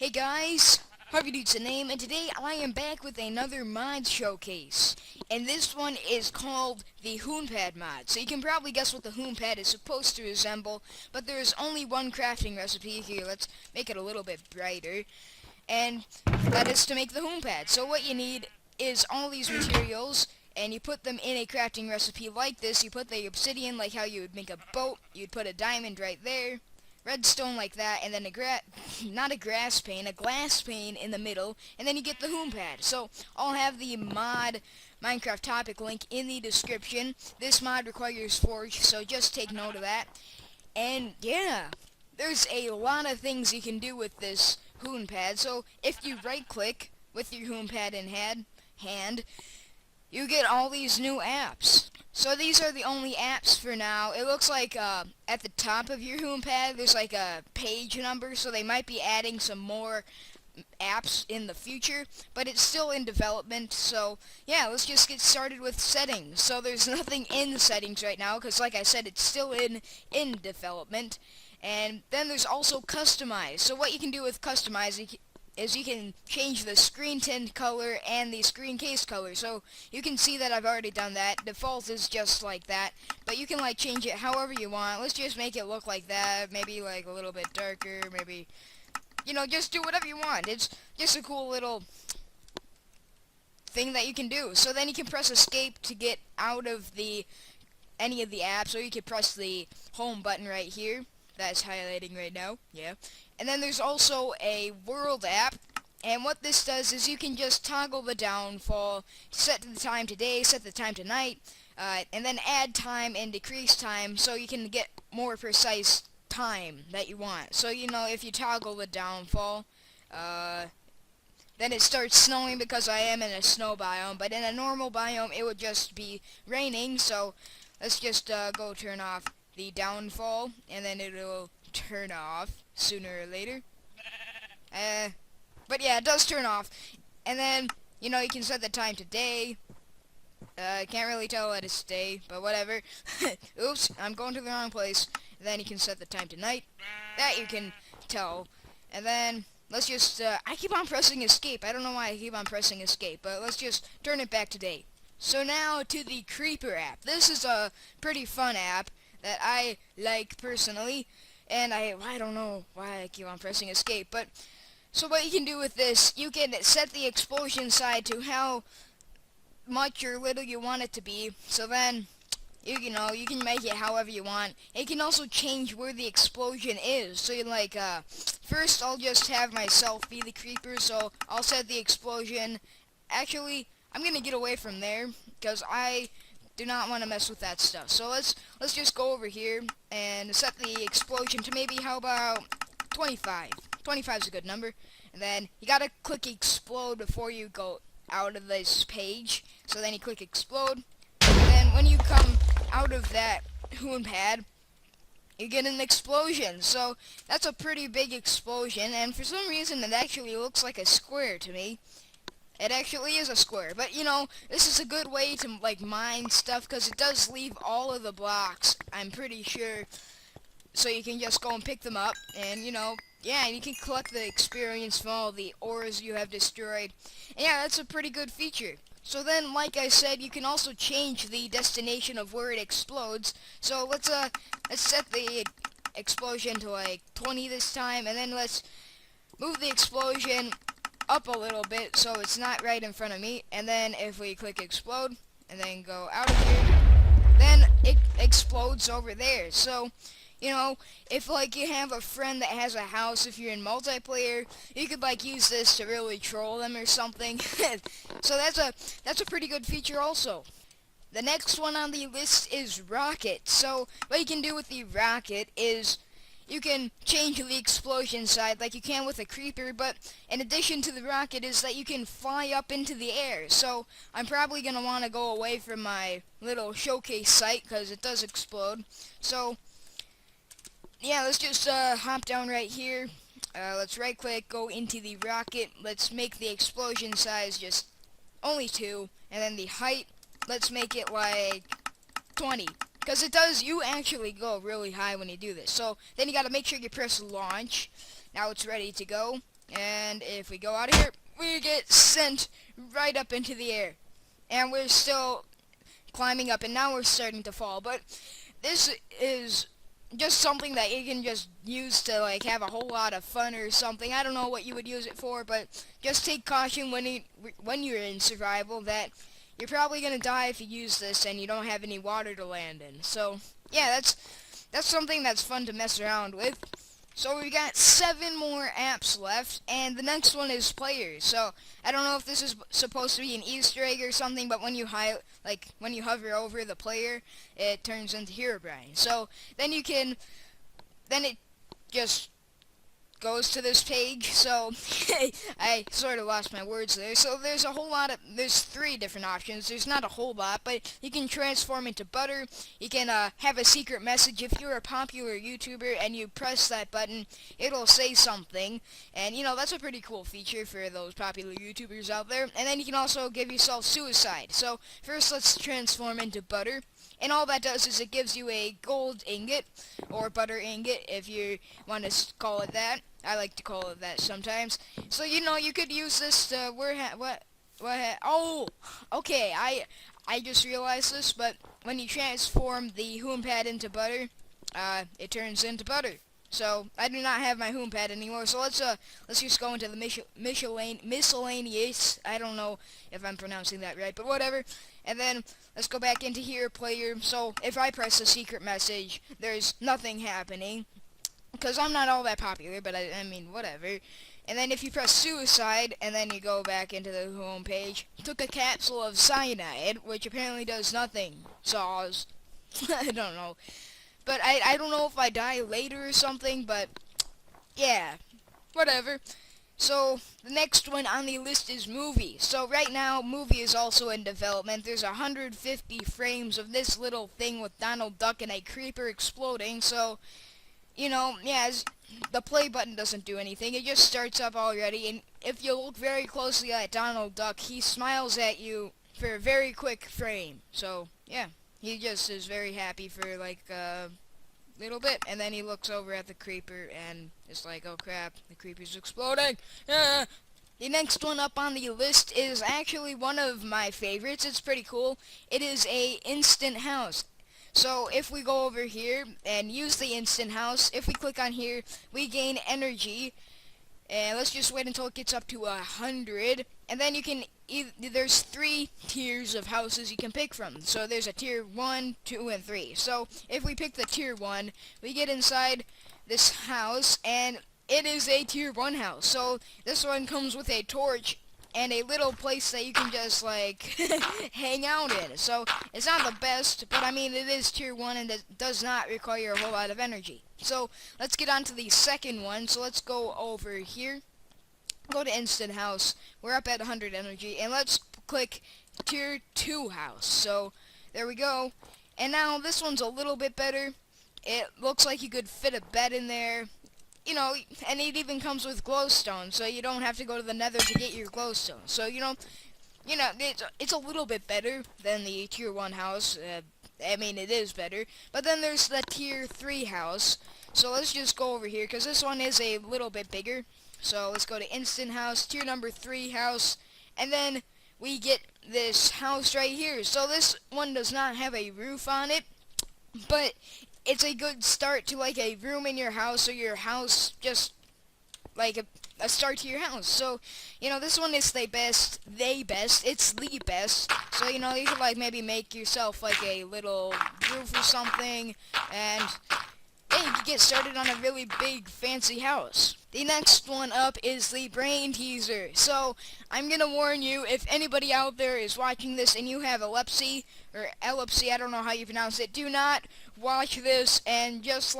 Hey guys, Harvey Dude's the name, and today I am back with another mod showcase. And this one is called the HoonPad mod. So you can probably guess what the HoonPad is supposed to resemble, but there is only one crafting recipe here. Let's make it a little bit brighter. And that is to make the HoonPad. So what you need is all these materials, and you put them in a crafting recipe like this. You put the obsidian like how you would make a boat. You'd put a diamond right there. Redstone like that, and then not a grass pane, a glass pane in the middle, and then you get the HoonPad. So I'll have the mod Minecraft topic link in the description. This mod requires Forge, so just take note of that. And yeah, there's a lot of things you can do with this HoonPad. So if you right click with your HoonPad in hand, you get all these new apps. So these are the only apps for now. It looks like at the top of your HoonPad there's like a page number, so they might be adding some more apps in the future, but it's still in development. So yeah, let's just get started with settings. So there's nothing in the settings right now because, like I said, it's still in development. And then there's also customize. So what you can do with customize is you can change the screen tint color and the screen case color. So you can see that I've already done that. Default is just like that, but you can like change it however you want. Let's just make it look like that, maybe like a little bit darker, maybe, you know, just do whatever you want. It's just a cool little thing that you can do. So then you can press escape to get out of any of the apps, or you can press the home button right here. That's highlighting right now, yeah. And then there's also a world app, and what this does is you can just toggle the downfall, set the time to day, set the time to night, and then add time and decrease time so you can get more precise time that you want. So, you know, if you toggle the downfall, then it starts snowing because I am in a snow biome, but in a normal biome it would just be raining. So let's just go turn off the downfall, and then it'll turn off sooner or later. But yeah, it does turn off. And then, you know, you can set the time to day. Can't really tell that it's day, but whatever. Oops, I'm going to the wrong place. And then you can set the time to night. That you can tell. And then let's just, I keep on pressing escape. I don't know why I keep on pressing escape, but let's just turn it back to day. So now to the Creeper app. This is a pretty fun app that I like personally, and I don't know why I keep on pressing escape, but so what you can do with this, you can set the explosion side to how much or little you want it to be. So then you know, you can make it however you want. And you can also change where the explosion is. So you like first I'll just have myself be the creeper, so I'll set the explosion. Actually, I'm gonna get away from there because I do not want to mess with that stuff. So let's just go over here and set the explosion to maybe, how about 25? 25 is a good number. And then you gotta click explode before you go out of this page. So then you click explode. And then when you come out of that HoonPad, you get an explosion. So that's a pretty big explosion, and for some reason it actually looks like a square to me. It actually is a square, but you know, this is a good way to like mine stuff because it does leave all of the blocks, I'm pretty sure, so you can just go and pick them up, and you know, yeah, and you can collect the experience from all the ores you have destroyed. And yeah, that's a pretty good feature. So then, like I said, you can also change the destination of where it explodes. So let's set the explosion to like 20 this time, and then let's move the explosion up a little bit so it's not right in front of me. And then if we click explode and then go out of here, then it explodes over there. So, you know, if like you have a friend that has a house, if you're in multiplayer, you could like use this to really troll them or something. So that's a pretty good feature also. The next one on the list is rocket. So what you can do with the rocket is you can change the explosion side like you can with a creeper, but in addition to the rocket is that you can fly up into the air. So I'm probably going to want to go away from my little showcase site because it does explode. So yeah, let's just hop down right here. Let's right click, go into the rocket. Let's make the explosion size just only 2, and then the height, let's make it like 20. Because it does, you actually go really high when you do this. So then you got to make sure you press launch. Now it's ready to go. And if we go out of here, we get sent right up into the air. And we're still climbing up, and now we're starting to fall. But this is just something that you can just use to like have a whole lot of fun or something. I don't know what you would use it for, but just take caution when you're in survival that you're probably gonna die if you use this and you don't have any water to land in. So yeah, that's something that's fun to mess around with. So we got 7 more apps left, and the next one is players. So I don't know if this is supposed to be an Easter egg or something, but when you when you hover over the player, it turns into Herobrine. So then then it just goes to this page. So I sort of lost my words there. So there's 3 different options. There's not a whole lot, but you can transform into butter. You can have a secret message. If you're a popular YouTuber and you press that button, it'll say something, and that's a pretty cool feature for those popular YouTubers out there. And then you can also give yourself suicide. So first, let's transform into butter. And all that does is it gives you a gold ingot, or butter ingot if you want to call it that. I like to call it that sometimes. So you could use this to oh, okay. I just realized this, but when you transform the HoonPad into butter, it turns into butter. So I do not have my HoonPad anymore. So let's just go into the miscellaneous. I don't know if I'm pronouncing that right, but whatever. And then let's go back into here, player. So if I press a secret message, there's nothing happening because I'm not all that popular. But I mean, whatever. And then if you press suicide, and then you go back into the home page, took a capsule of cyanide, which apparently does nothing. Saws. I don't know. But I don't know if I die later or something, but yeah, whatever. So the next one on the list is movie. So right now, movie is also in development. There's 150 frames of this little thing with Donald Duck and a creeper exploding. So, yeah, the play button doesn't do anything. It just starts up already. And if you look very closely at Donald Duck, he smiles at you for a very quick frame. So, yeah. He just is very happy for like a little bit, and then he looks over at the creeper and it's like, oh crap, the creeper's exploding. Ah! The next one up on the list is actually one of my favorites. It's pretty cool. It is a instant house. So if we go over here and use the instant house, if we click on here, we gain energy. And let's just wait until it gets up to 100. And then you can, there's 3 tiers of houses you can pick from. So there's a tier 1, 2, and 3. So if we pick the tier 1, we get inside this house, and it is a tier 1 house. So this one comes with a torch and a little place that you can just like hang out in. So it's not the best, but I mean it is tier 1 and it does not require a whole lot of energy. So let's get on to the second one. So let's go over here. Go to instant house. We're up at 100 energy, and let's click tier 2 house. So there we go. And now this one's a little bit better. It looks like you could fit a bed in there. And it even comes with glowstone, so you don't have to go to the nether to get your glowstone. So, it's a little bit better than the tier 1 house. I mean, it is better. But then there's the tier 3 house. So let's just go over here, because this one is a little bit bigger. So let's go to instant house, tier number 3 house, and then we get this house right here. So this one does not have a roof on it, but it's a good start to like a room in your house, or your house just like a start to your house. So, this one is it's the best. So, you could like maybe make yourself like a little roof or something, and yeah, you can get started on a really big fancy house. The next one up is the brain teaser. So, I'm gonna warn you, if anybody out there is watching this and you have epilepsy, or epilepsy, I don't know how you pronounce it, do not watch this and just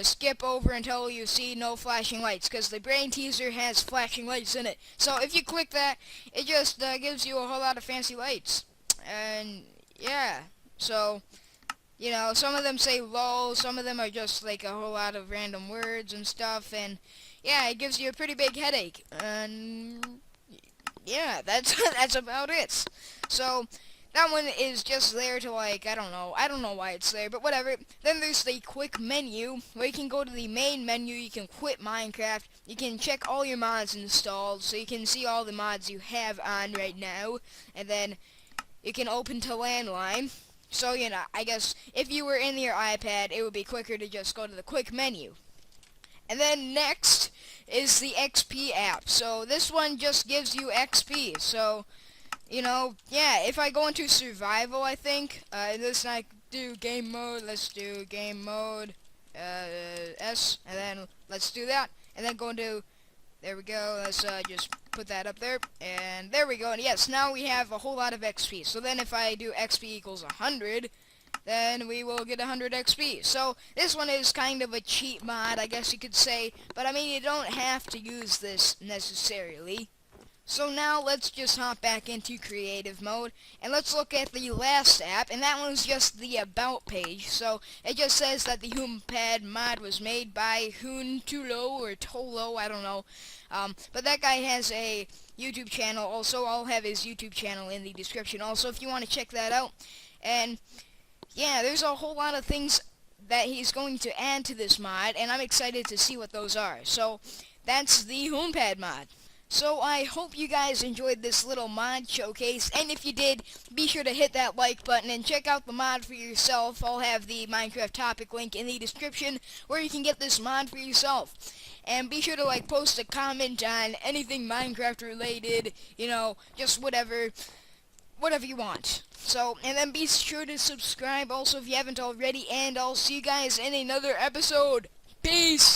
skip over until you see no flashing lights, because the brain teaser has flashing lights in it. So if you click that, it just gives you a whole lot of fancy lights. And yeah, so some of them say lol, some of them are just like a whole lot of random words and stuff, and yeah, it gives you a pretty big headache. And yeah, that's about it. So that one is just there to like, I don't know why it's there, but whatever. Then there's the quick menu, where you can go to the main menu, you can quit Minecraft, you can check all your mods installed, so you can see all the mods you have on right now, and then you can open to landline. So, you know, I guess if you were in your iPad, it would be quicker to just go to the quick menu. And then next is the XP app. So this one just gives you XP. So, you know, yeah, if I go into survival, I think, let's not do game mode, let's do game mode, S, and then let's do that, and then go into, there we go, let's just put that up there, and there we go, and yes, now we have a whole lot of XP. So then if I do XP equals 100, then we will get 100 XP. So this one is kind of a cheat mod, I guess you could say, but I mean, you don't have to use this necessarily. So now let's just hop back into creative mode, and let's look at the last app, and that one's just the about page. So it just says that the HoonPad mod was made by Hoontulo or Tolo, I don't know. But that guy has a YouTube channel also. I'll have his YouTube channel in the description also if you want to check that out. And yeah, there's a whole lot of things that he's going to add to this mod, and I'm excited to see what those are. So that's the HoonPad mod. So I hope you guys enjoyed this little mod showcase, and if you did, be sure to hit that like button and check out the mod for yourself. I'll have the Minecraft topic link in the description where you can get this mod for yourself. And be sure to like post a comment on anything Minecraft related, you know, just whatever you want. So, and then be sure to subscribe also if you haven't already, and I'll see you guys in another episode. Peace!